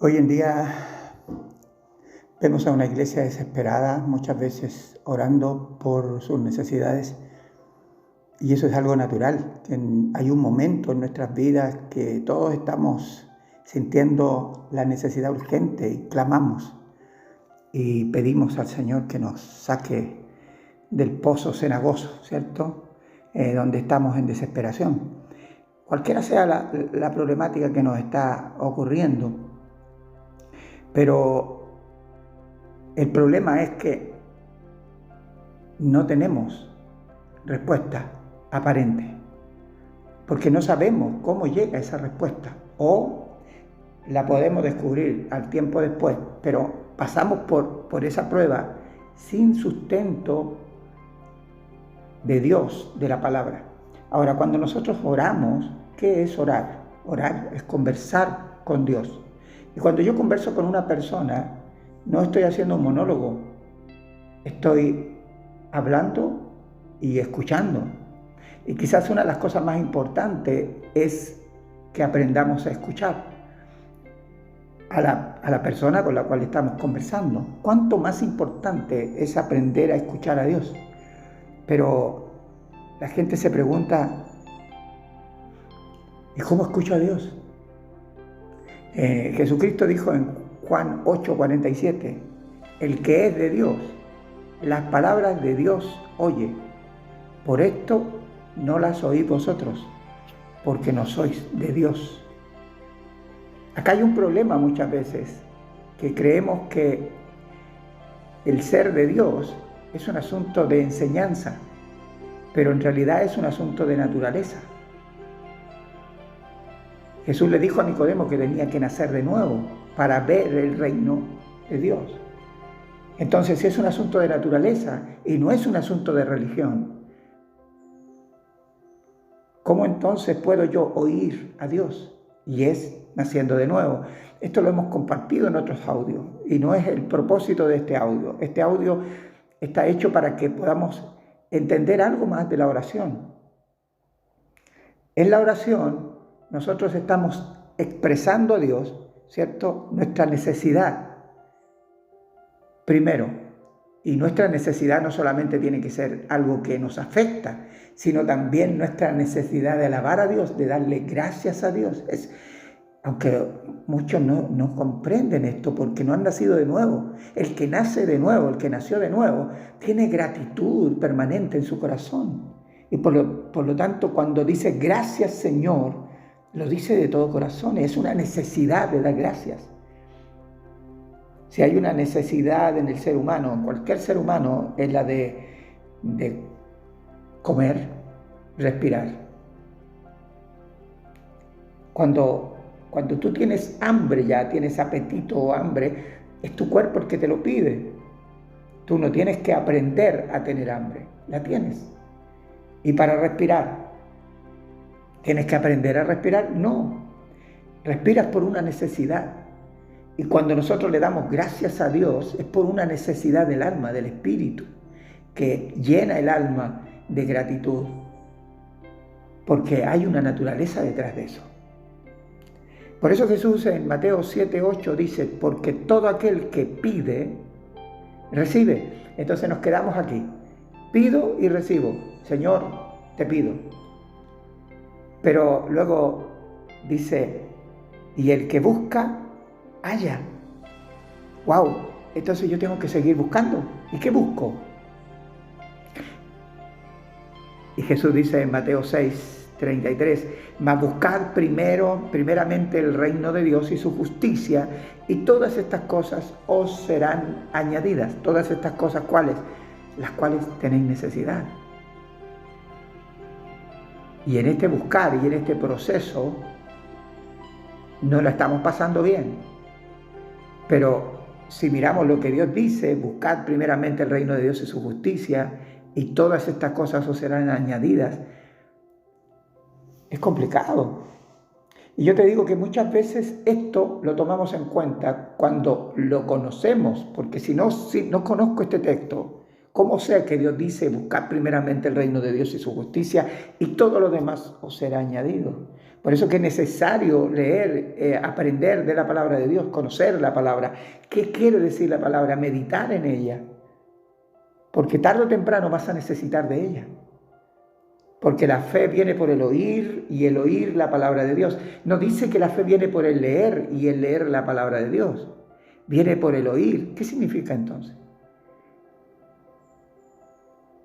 Hoy en día vemos a una iglesia desesperada, muchas veces orando por sus necesidades, y eso es algo natural. Hay un momento en nuestras vidas que todos estamos sintiendo la necesidad urgente y clamamos y pedimos al Señor que nos saque del pozo cenagoso, ¿cierto? Donde estamos en desesperación. Cualquiera sea la problemática que nos está ocurriendo, pero el problema es que no tenemos respuesta aparente, porque no sabemos cómo llega esa respuesta, o la podemos descubrir al tiempo después, pero pasamos por esa prueba sin sustento de Dios, de la palabra. Ahora, cuando nosotros oramos, ¿qué es orar? Orar es conversar con Dios. Y cuando yo converso con una persona, no estoy haciendo un monólogo, estoy hablando y escuchando. Y quizás una de las cosas más importantes es que aprendamos a escuchar a la persona con la cual estamos conversando. ¿Cuánto más importante es aprender a escuchar a Dios? Pero la gente se pregunta, ¿y cómo escucho a Dios? Jesucristo dijo en Juan 8:47, el que es de Dios, las palabras de Dios oye. Por esto no las oís vosotros, porque no sois de Dios. Acá hay un problema muchas veces, que creemos que el ser de Dios es un asunto de enseñanza, pero en realidad es un asunto de naturaleza. Jesús le dijo a Nicodemo que tenía que nacer de nuevo para ver el reino de Dios. Entonces, si es un asunto de naturaleza y no es un asunto de religión, ¿cómo entonces puedo yo oír a Dios? Y es naciendo de nuevo. Esto lo hemos compartido en otros audios y no es el propósito de este audio. Este audio está hecho para que podamos entender algo más de la oración. En la oración nosotros estamos expresando a Dios, ¿cierto? Nuestra necesidad primero. Y nuestra necesidad no solamente tiene que ser algo que nos afecta, sino también nuestra necesidad de alabar a Dios, de darle gracias a Dios. Aunque muchos no comprenden esto porque no han nacido de nuevo. El que nace de nuevo, el que nació de nuevo, tiene gratitud permanente en su corazón. Y por lo tanto, cuando dice gracias Señor, lo dice de todo corazón. Es una necesidad de dar gracias. Si hay una necesidad en el ser humano, en cualquier ser humano, es la de comer, respirar. Cuando tú tienes hambre ya, tienes apetito o hambre, es tu cuerpo el que te lo pide. Tú no tienes que aprender a tener hambre, la tienes. Y para respirar, ¿tienes que aprender a respirar? No, respiras por una necesidad. Y cuando nosotros le damos gracias a Dios, es por una necesidad del alma, del espíritu, que llena el alma de gratitud, porque hay una naturaleza detrás de eso. Por eso Jesús en Mateo 7:8 dice, porque todo aquel que pide, recibe. Entonces nos quedamos aquí. Pido y recibo. Señor, te pido. Pero luego dice, y el que busca, halla. ¡Wow! Entonces yo tengo que seguir buscando. ¿Y qué busco? Y Jesús dice en Mateo 6:33, mas buscad primeramente el reino de Dios y su justicia, y todas estas cosas os serán añadidas. Todas estas cosas, ¿cuáles? Las cuales tenéis necesidad. Y en este buscar y en este proceso no lo estamos pasando bien. Pero si miramos lo que Dios dice, buscad primeramente el reino de Dios y su justicia, y todas estas cosas os serán añadidas, es complicado. Y yo te digo que muchas veces esto lo tomamos en cuenta cuando lo conocemos, porque si no conozco este texto, ¿cómo sé que Dios dice buscad primeramente el reino de Dios y su justicia y todo lo demás os será añadido? Por eso que es necesario leer, aprender de la palabra de Dios, conocer la palabra. ¿Qué quiere decir la palabra? Meditar en ella. Porque tarde o temprano vas a necesitar de ella. Porque la fe viene por el oír y el oír la palabra de Dios. No dice que la fe viene por el leer y el leer la palabra de Dios. Viene por el oír. ¿Qué significa entonces?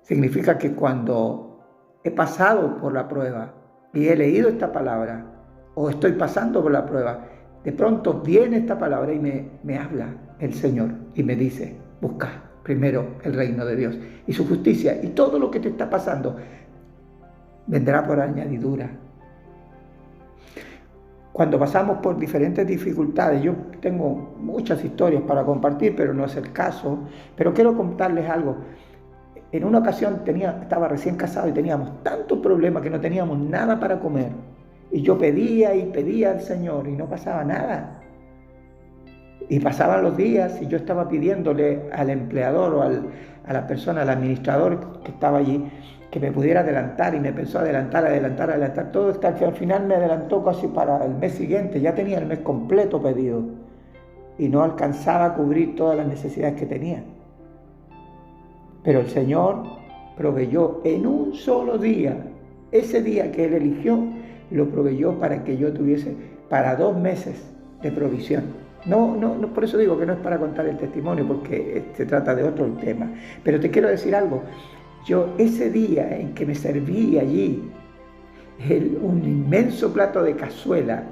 Significa que cuando he pasado por la prueba y he leído esta palabra, o estoy pasando por la prueba, de pronto viene esta palabra y me habla el Señor y me dice, busca primero el reino de Dios y su justicia, y todo lo que te está pasando vendrá por añadidura. Cuando pasamos por diferentes dificultades, yo tengo muchas historias para compartir, pero no es el caso, pero quiero contarles algo. En una ocasión estaba recién casado y teníamos tantos problemas que no teníamos nada para comer. Y yo pedía y pedía al Señor y no pasaba nada. Y pasaban los días y yo estaba pidiéndole al empleador o a la persona, al administrador que estaba allí, que me pudiera adelantar, y me empezó a adelantar todo, hasta que al final me adelantó casi para el mes siguiente. Ya tenía el mes completo pedido y no alcanzaba a cubrir todas las necesidades que tenía. Pero el Señor proveyó en un solo día, ese día que Él eligió, lo proveyó para que yo tuviese para 2 meses de provisión. No, por eso digo que no es para contar el testimonio, porque se trata de otro tema. Pero te quiero decir algo. Yo ese día en que me serví allí un inmenso plato de cazuela,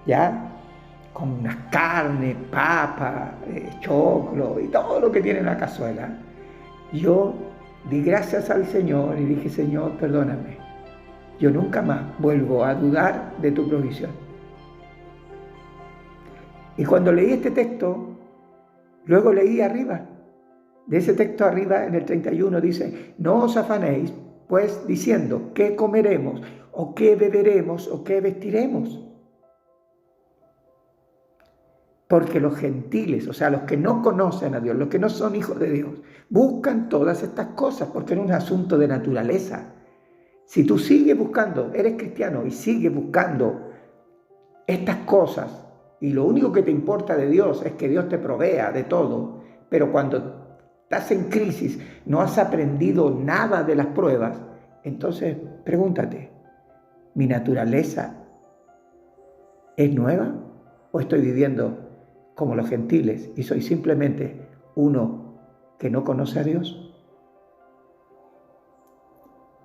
ya, con unas carnes, papa, choclo y todo lo que tiene la cazuela, yo di gracias al Señor y dije, Señor, perdóname. Yo nunca más vuelvo a dudar de tu provisión. Y cuando leí este texto, luego leí arriba. De ese texto arriba, en el 31, dice, no os afanéis, pues, diciendo, ¿qué comeremos? ¿O qué beberemos? ¿O qué vestiremos? Porque los gentiles, o sea, los que no conocen a Dios, los que no son hijos de Dios, buscan todas estas cosas, porque no es un asunto de naturaleza. Si tú sigues buscando, eres cristiano y sigues buscando estas cosas, y lo único que te importa de Dios es que Dios te provea de todo, pero cuando estás en crisis, no has aprendido nada de las pruebas, entonces pregúntate, ¿mi naturaleza es nueva o estoy viviendo como los gentiles y soy simplemente uno que no conoce a Dios?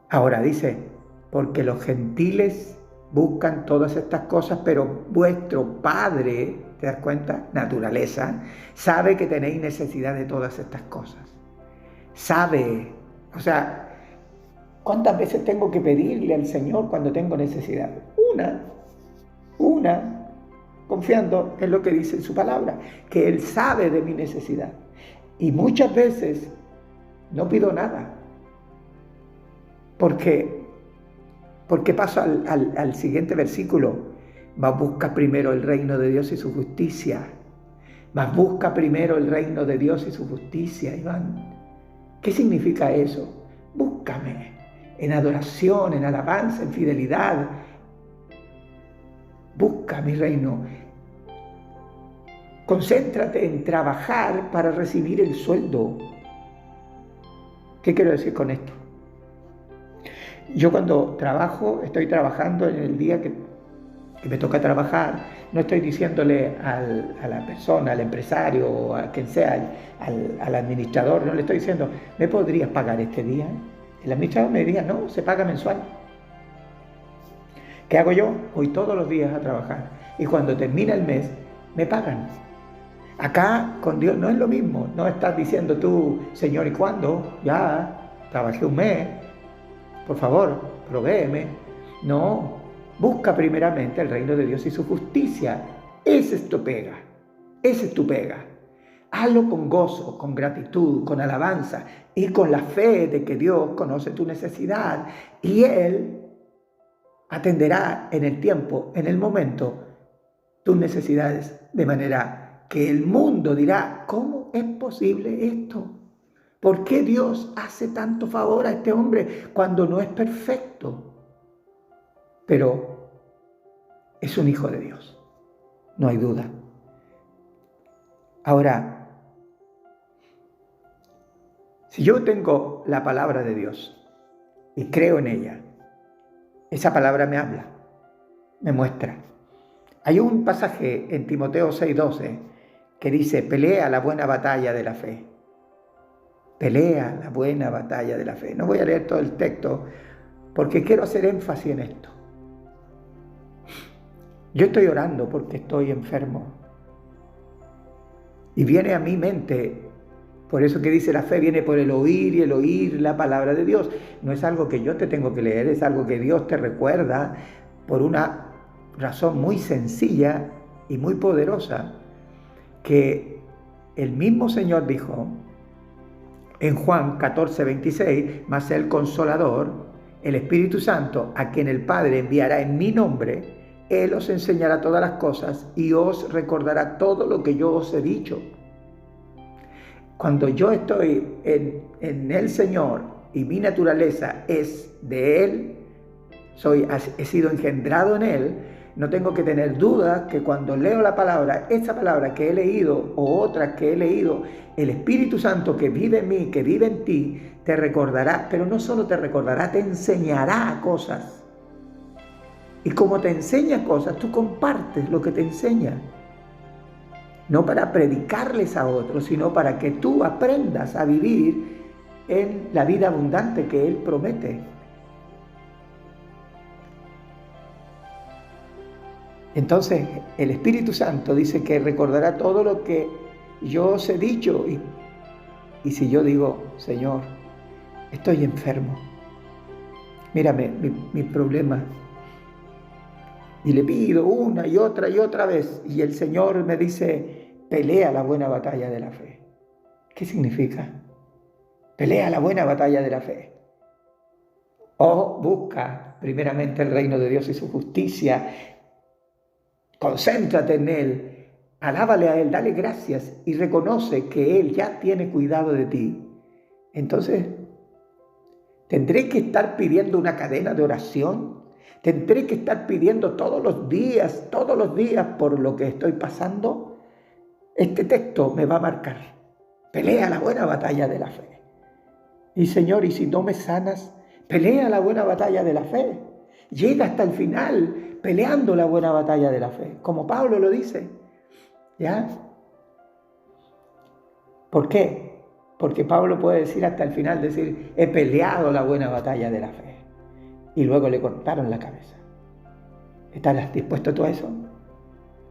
Ahora dice, porque los gentiles buscan todas estas cosas, pero vuestro Padre, ¿te das cuenta? Naturaleza, sabe que tenéis necesidad de todas estas cosas. Sabe, o sea, ¿cuántas veces tengo que pedirle al Señor cuando tengo necesidad? Una, confiando en lo que dice en su palabra, que Él sabe de mi necesidad. Y muchas veces no pido nada. Porque paso al siguiente versículo. Mas busca primero el reino de Dios y su justicia. Mas busca primero el reino de Dios y su justicia, Iván. ¿Qué significa eso? Búscame en adoración, en alabanza, en fidelidad. Busca mi reino. Concéntrate en trabajar para recibir el sueldo. ¿Qué quiero decir con esto? Yo cuando trabajo, estoy trabajando en el día que me toca trabajar, no estoy diciéndole a la persona, al empresario, o a quien sea, al administrador, no le estoy diciendo, ¿me podrías pagar este día? El administrador me diría, no, se paga mensual. ¿Qué hago yo? Voy todos los días a trabajar y cuando termina el mes, me pagan. Acá con Dios no es lo mismo, no estás diciendo tú, Señor, ¿y cuándo? Ya, trabajé un mes. Por favor, provéeme. No, busca primeramente el reino de Dios y su justicia. Esa es tu pega. Esa es tu pega. Hazlo con gozo, con gratitud, con alabanza y con la fe de que Dios conoce tu necesidad y Él atenderá en el tiempo, en el momento, tus necesidades de manera que el mundo dirá, ¿cómo es posible esto? ¿Por qué Dios hace tanto favor a este hombre cuando no es perfecto? Pero es un hijo de Dios, no hay duda. Ahora, si yo tengo la palabra de Dios y creo en ella, esa palabra me habla, me muestra. Hay un pasaje en Timoteo 6:12 que dice: pelea la buena batalla de la fe. Pelea la buena batalla de la fe. No voy a leer todo el texto porque quiero hacer énfasis en esto. Yo estoy orando porque estoy enfermo. Y viene a mi mente, por eso que dice la fe viene por el oír y el oír la palabra de Dios. No es algo que yo te tengo que leer, es algo que Dios te recuerda por una razón muy sencilla y muy poderosa, que el mismo Señor dijo en Juan 14:26, mas el Consolador, el Espíritu Santo, a quien el Padre enviará en mi nombre, Él os enseñará todas las cosas y os recordará todo lo que yo os he dicho. Cuando yo estoy en el Señor y mi naturaleza es de Él, he sido engendrado en Él, no tengo que tener dudas que cuando leo la palabra, esa palabra que he leído o otra que he leído, el Espíritu Santo que vive en mí, que vive en ti, te recordará, pero no solo te recordará, te enseñará cosas. Y como te enseña cosas, tú compartes lo que te enseña. No para predicarles a otros, sino para que tú aprendas a vivir en la vida abundante que Él promete. Entonces, el Espíritu Santo dice que recordará todo lo que yo os he dicho. Y si yo digo: Señor, estoy enfermo, mírame mi problema, y le pido una y otra vez, y el Señor me dice: pelea la buena batalla de la fe. ¿Qué significa? Pelea la buena batalla de la fe. O busca primeramente el reino de Dios y su justicia. Concéntrate en Él, alábale a Él, dale gracias y reconoce que Él ya tiene cuidado de ti. Entonces, ¿tendré que estar pidiendo una cadena de oración? ¿Tendré que estar pidiendo todos los días por lo que estoy pasando? Este texto me va a marcar: pelea la buena batalla de la fe. Y Señor, y si no me sanas, pelea la buena batalla de la fe. Llega hasta el final peleando la buena batalla de la fe, como Pablo lo dice. ¿Ya? ¿Por qué? Porque Pablo puede decir hasta el final, decir: he peleado la buena batalla de la fe. Y luego le cortaron la cabeza. ¿Estás dispuesto a todo eso?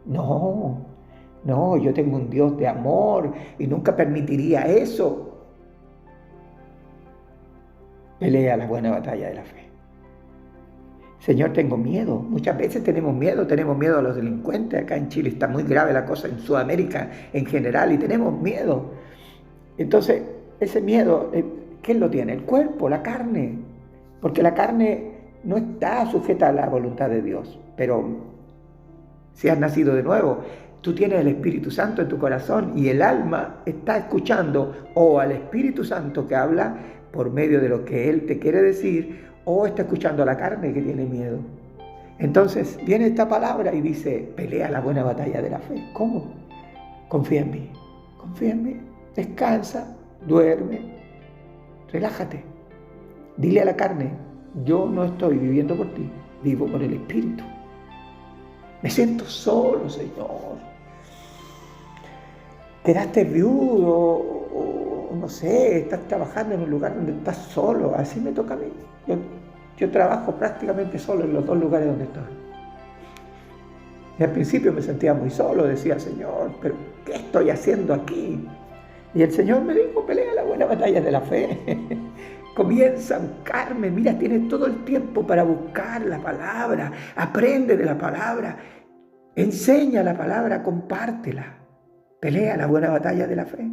No, yo tengo un Dios de amor y nunca permitiría eso. Pelea la buena batalla de la fe. Señor, tengo miedo. Muchas veces tenemos miedo a los delincuentes. Acá en Chile está muy grave la cosa, en Sudamérica en general, y tenemos miedo. Entonces, ese miedo, ¿quién lo tiene? El cuerpo, la carne. Porque la carne no está sujeta a la voluntad de Dios. Pero si has nacido de nuevo, tú tienes el Espíritu Santo en tu corazón y el alma está escuchando o al Espíritu Santo que habla por medio de lo que Él te quiere decir, o está escuchando a la carne que tiene miedo. Entonces viene esta palabra y dice: pelea la buena batalla de la fe. ¿Cómo? Confía en mí, descansa, duerme, relájate. Dile a la carne: yo no estoy viviendo por ti, vivo por el Espíritu. Me siento solo, Señor. Quedaste viudo o no sé, estás trabajando en un lugar donde estás solo. Así me toca a mí. Yo trabajo prácticamente solo en los 2 lugares donde estoy. Y al principio me sentía muy solo, decía: Señor, pero ¿qué estoy haciendo aquí? Y el Señor me dijo: pelea la buena batalla de la fe. Comienza a buscarme. Mira, tienes todo el tiempo para buscar la palabra. Aprende de la palabra. Enseña la palabra, compártela. Pelea la buena batalla de la fe.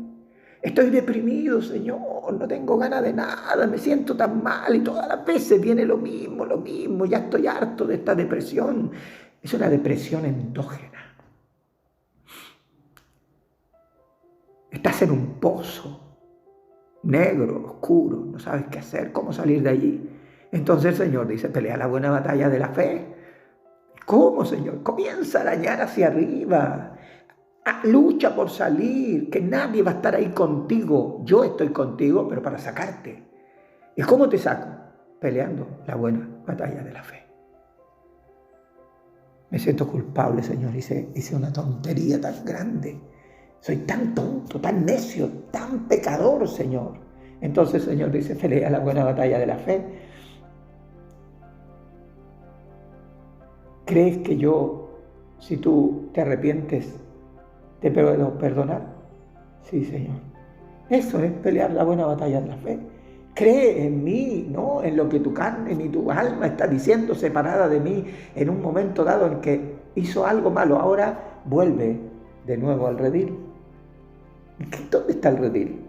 Estoy deprimido, Señor, no tengo ganas de nada, me siento tan mal y todas las veces viene lo mismo, ya estoy harto de esta depresión. Es una depresión endógena. Estás en un pozo negro, oscuro, no sabes qué hacer, cómo salir de allí. Entonces el Señor dice: pelea la buena batalla de la fe. ¿Cómo, Señor? Comienza a arañar hacia arriba. Lucha por salir, que nadie va a estar ahí contigo. Yo estoy contigo, pero para sacarte. ¿Y cómo te saco? Peleando la buena batalla de la fe. Me siento culpable, Señor. Hice una tontería tan grande. Soy tan tonto, tan necio, tan pecador, Señor. Entonces, Señor, dice, pelea la buena batalla de la fe. ¿Crees que yo, si tú te arrepientes, te puedo perdonar? Sí, Señor. Eso es pelear la buena batalla de la fe. Cree en mí, no en lo que tu carne ni tu alma está diciendo separada de mí en un momento dado en que hizo algo malo. Ahora vuelve de nuevo al redil. ¿Dónde está el redil?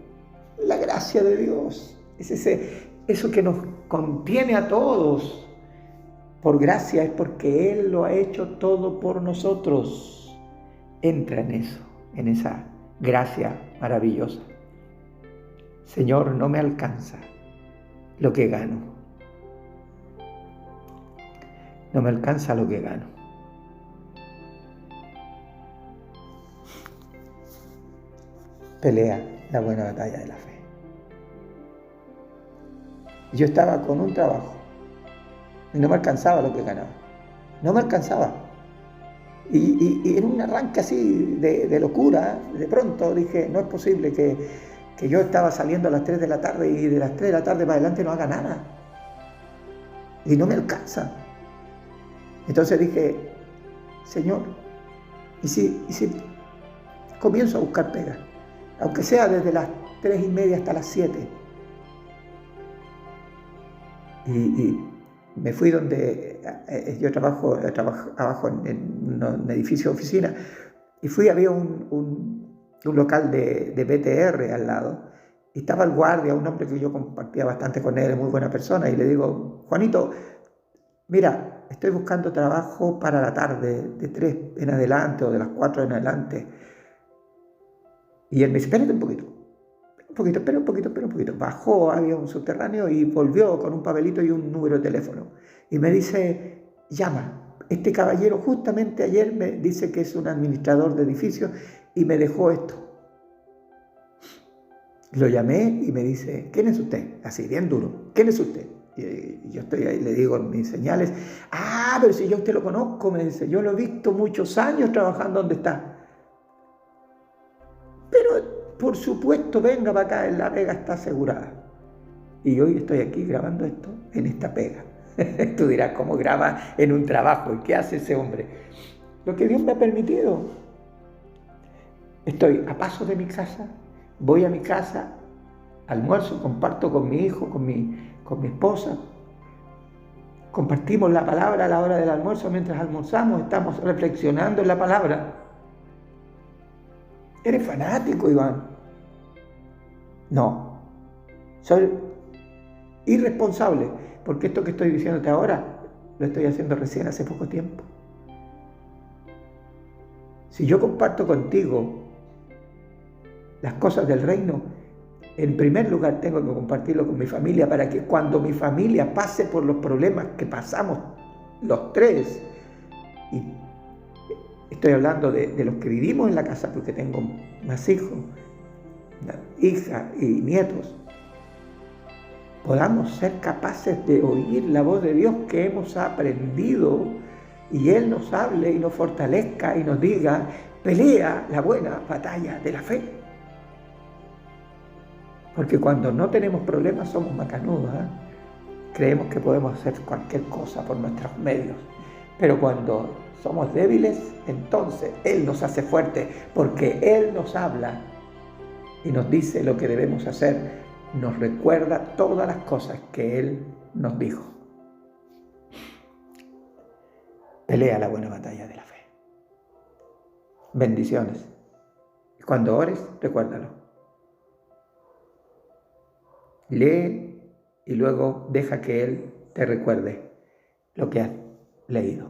La gracia de Dios. Es eso que nos contiene a todos. Por gracia es porque Él lo ha hecho todo por nosotros. Entra en eso, en esa gracia maravillosa. Señor, no me alcanza lo que gano. No me alcanza lo que gano. Pelea la buena batalla de la fe. Yo estaba con un trabajo y no me alcanzaba lo que ganaba. No me alcanzaba. Y en un arranque así de locura, de pronto dije, no es posible que yo estaba saliendo a las 3 de la tarde y de las 3 de la tarde para adelante no haga nada. Y no me alcanza. Entonces dije, Señor, ¿y si comienzo a buscar pega? Aunque sea desde las 3:30 hasta las 7. Y me fui donde yo trabajo abajo en un edificio de oficina, y había un local de BTR al lado, y estaba el guardia, un hombre que yo compartía bastante con él, muy buena persona, y le digo, Juanito, mira, estoy buscando trabajo para la tarde, de 3 en adelante o de las 4 en adelante. Y él me dice, espérate un poquito. Espera un poquito. Bajó, había un subterráneo y volvió con un papelito y un número de teléfono. Y me dice, llama. Este caballero justamente ayer me dice que es un administrador de edificios y me dejó esto. Lo llamé y me dice, ¿quién es usted? Así, bien duro. ¿Quién es usted? Y yo estoy ahí, le digo en mis señales, pero si yo a usted lo conozco, me dice, yo lo he visto muchos años trabajando donde está. Pero por supuesto, venga para acá, la pega está asegurada. Y hoy estoy aquí grabando esto en esta pega. Tú dirás, ¿cómo graba en un trabajo? ¿Y qué hace ese hombre? Lo que Dios me ha permitido. Estoy a paso de mi casa, voy a mi casa, almuerzo, comparto con mi hijo, con mi esposa. Compartimos la palabra a la hora del almuerzo mientras almorzamos, estamos reflexionando en la palabra. ¿Eres fanático, Iván? No. Soy irresponsable, porque esto que estoy diciéndote ahora, lo estoy haciendo recién hace poco tiempo. Si yo comparto contigo las cosas del reino, en primer lugar tengo que compartirlo con mi familia para que cuando mi familia pase por los problemas que pasamos los tres, y estoy hablando de los que vivimos en la casa porque tengo más hijos, hija y nietos, podamos ser capaces de oír la voz de Dios que hemos aprendido y Él nos hable y nos fortalezca y nos diga, pelea la buena batalla de la fe. Porque cuando no tenemos problemas somos macanudos, creemos que podemos hacer cualquier cosa por nuestros medios. Pero cuando somos débiles, entonces Él nos hace fuertes, porque Él nos habla y nos dice lo que debemos hacer, nos recuerda todas las cosas que Él nos dijo. Pelea la buena batalla de la fe. Bendiciones. Y cuando ores, recuérdalo. Lee y luego deja que Él te recuerde lo que has leído.